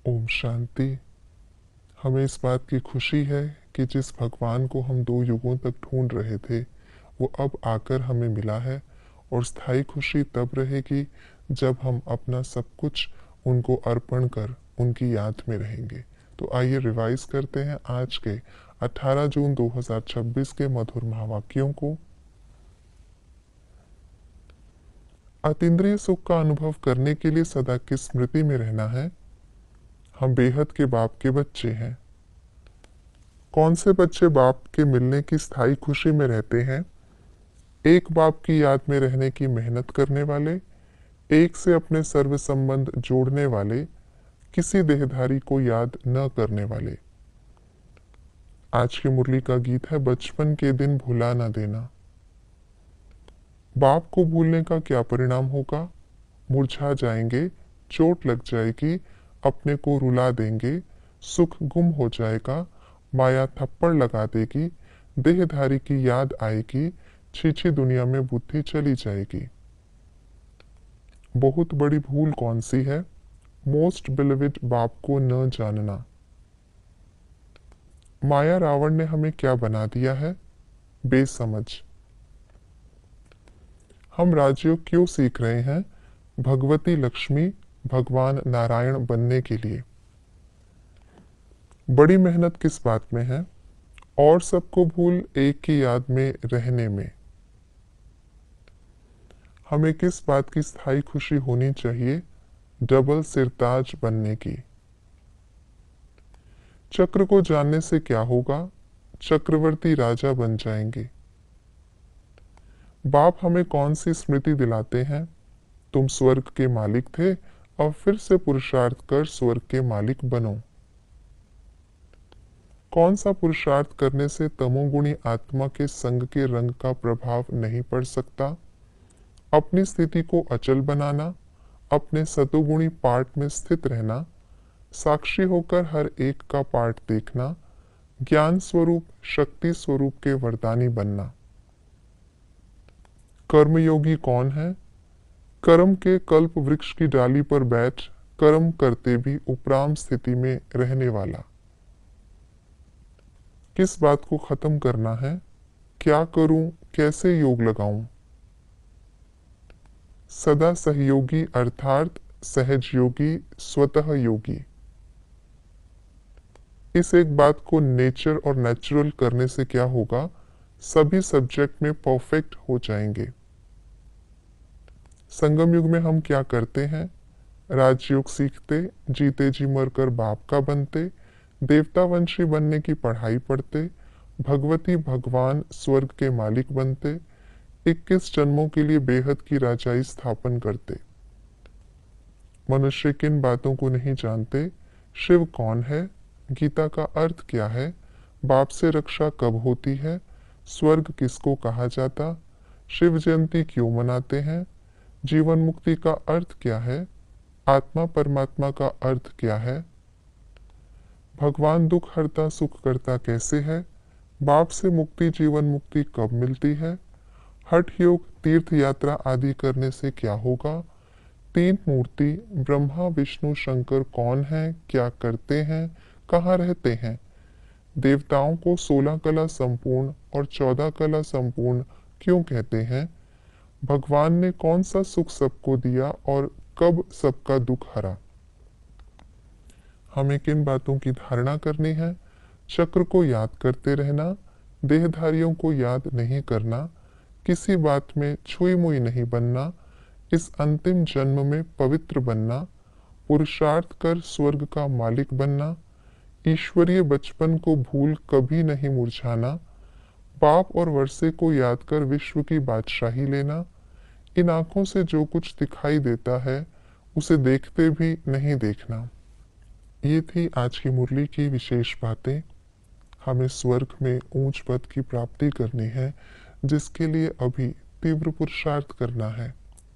ओम शांति। हमें इस बात की खुशी है कि जिस भगवान को हम 2 युगों तक ढूंढ रहे थे वो अब आकर हमें मिला है, और स्थायी खुशी तब रहेगी जब हम अपना सब कुछ उनको अर्पण कर उनकी याद में रहेंगे। तो आइए रिवाइज करते हैं आज के 18 जून 2026 के मधुर महावाक्यों को। अतीन्द्रिय सुख का अनुभव करने के लिए सदा किस स्मृति में रहना है? हम बेहद के बाप के बच्चे हैं। कौन से बच्चे बाप के मिलने की स्थायी खुशी में रहते हैं? एक बाप की याद में रहने की मेहनत करने वाले, एक से अपने सर्व संबंध जोड़ने वाले, किसी देहधारी को याद न करने वाले। आज की मुरली का गीत है बचपन के दिन भुला न देना। बाप को भूलने का क्या परिणाम होगा? मुरझा जाएंगे, चोट लग जाएगी, अपने को रुला देंगे, सुख गुम हो जाएगा, माया थप्पड़ लगा देगी, देहधारी की याद आएगी, छीछी दुनिया में बुद्धि चली जाएगी। बहुत बड़ी भूल कौन सी है? मोस्ट बिलीविड बाप को न जानना। माया रावण ने हमें क्या बना दिया है? बेसमझ। हम राजयोग क्यों सीख रहे हैं? भगवती लक्ष्मी, भगवान नारायण बनने के लिए। बड़ी मेहनत किस बात में है? और सबको भूल एक की याद में रहने में। हमें किस बात की स्थायी खुशी होनी चाहिए? डबल सिरताज बनने की। चक्र को जानने से क्या होगा? चक्रवर्ती राजा बन जाएंगे। बाप हमें कौन सी स्मृति दिलाते हैं? तुम स्वर्ग के मालिक थे, अब फिर से पुरुषार्थ कर स्वर्ग के मालिक बनो। कौन सा पुरुषार्थ करने से तमोगुणी आत्मा के संग के रंग का प्रभाव नहीं पड़ सकता? अपनी स्थिति को अचल बनाना, अपने सतोगुणी पार्ट में स्थित रहना, साक्षी होकर हर एक का पार्ट देखना, ज्ञान स्वरूप शक्ति स्वरूप के वरदानी बनना। कर्मयोगी कौन है? कर्म के कल्प वृक्ष की डाली पर बैठ कर्म करते भी उपराम स्थिति में रहने वाला। किस बात को खत्म करना है? क्या करूं, कैसे योग लगाऊं? सदा सहयोगी अर्थात सहज योगी, स्वतः योगी। इस एक बात को नेचर और नेचुरल करने से क्या होगा? सभी सब्जेक्ट में परफेक्ट हो जाएंगे। संगम युग में हम क्या करते हैं? राजयोग सीखते, जीते जी मरकर बाप का बनते, देवता वंशी बनने की पढ़ाई पढ़ते, भगवती भगवान स्वर्ग के मालिक बनते, 21 जन्मों के लिए बेहद की राजाई स्थापन करते। मनुष्य किन बातों को नहीं जानते? शिव कौन है? गीता का अर्थ क्या है? बाप से रक्षा कब होती है? स्वर्ग किसको कहा जाता? शिव जयंती क्यों मनाते हैं? जीवन मुक्ति का अर्थ क्या है? आत्मा परमात्मा का अर्थ क्या है? भगवान दुख हरता सुख करता कैसे है? बाप से मुक्ति जीवन मुक्ति कब मिलती है? हठ योग तीर्थ यात्रा आदि करने से क्या होगा? 3 मूर्ति ब्रह्मा विष्णु शंकर कौन है, क्या करते हैं, कहाँ रहते हैं? देवताओं को 16 कला संपूर्ण और 14 कला संपूर्ण क्यों कहते हैं? भगवान ने कौन सा सुख सबको दिया और कब सबका दुख हरा? हमें किन बातों की धारणा करनी है? चक्र को याद करते रहना, देहधारियों को याद नहीं करना, किसी बात में छुई मुई नहीं बनना, इस अंतिम जन्म में पवित्र बनना, पुरुषार्थ कर स्वर्ग का मालिक बनना, ईश्वरीय बचपन को भूल कभी नहीं मुरझाना, बाप और वर्षे को याद कर विश्व की बादशाही लेना, इन आंखों से जो कुछ दिखाई देता है उसे देखते भी नहीं देखना। ये थी आज की मुरली की विशेष बातें। हमें स्वर्ग में ऊंच पद की प्राप्ति करनी है, जिसके लिए अभी तीव्र पुरुषार्थ करना है।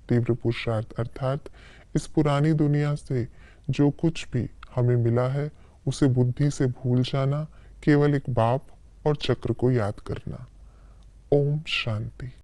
तीव्र पुरुषार्थ अर्थात इस पुरानी दुनिया से जो कुछ भी हमें मिला है उसे बुद्धि से भूल जाना, केवल एक बाप और चक्र को याद करना। ओम शांति।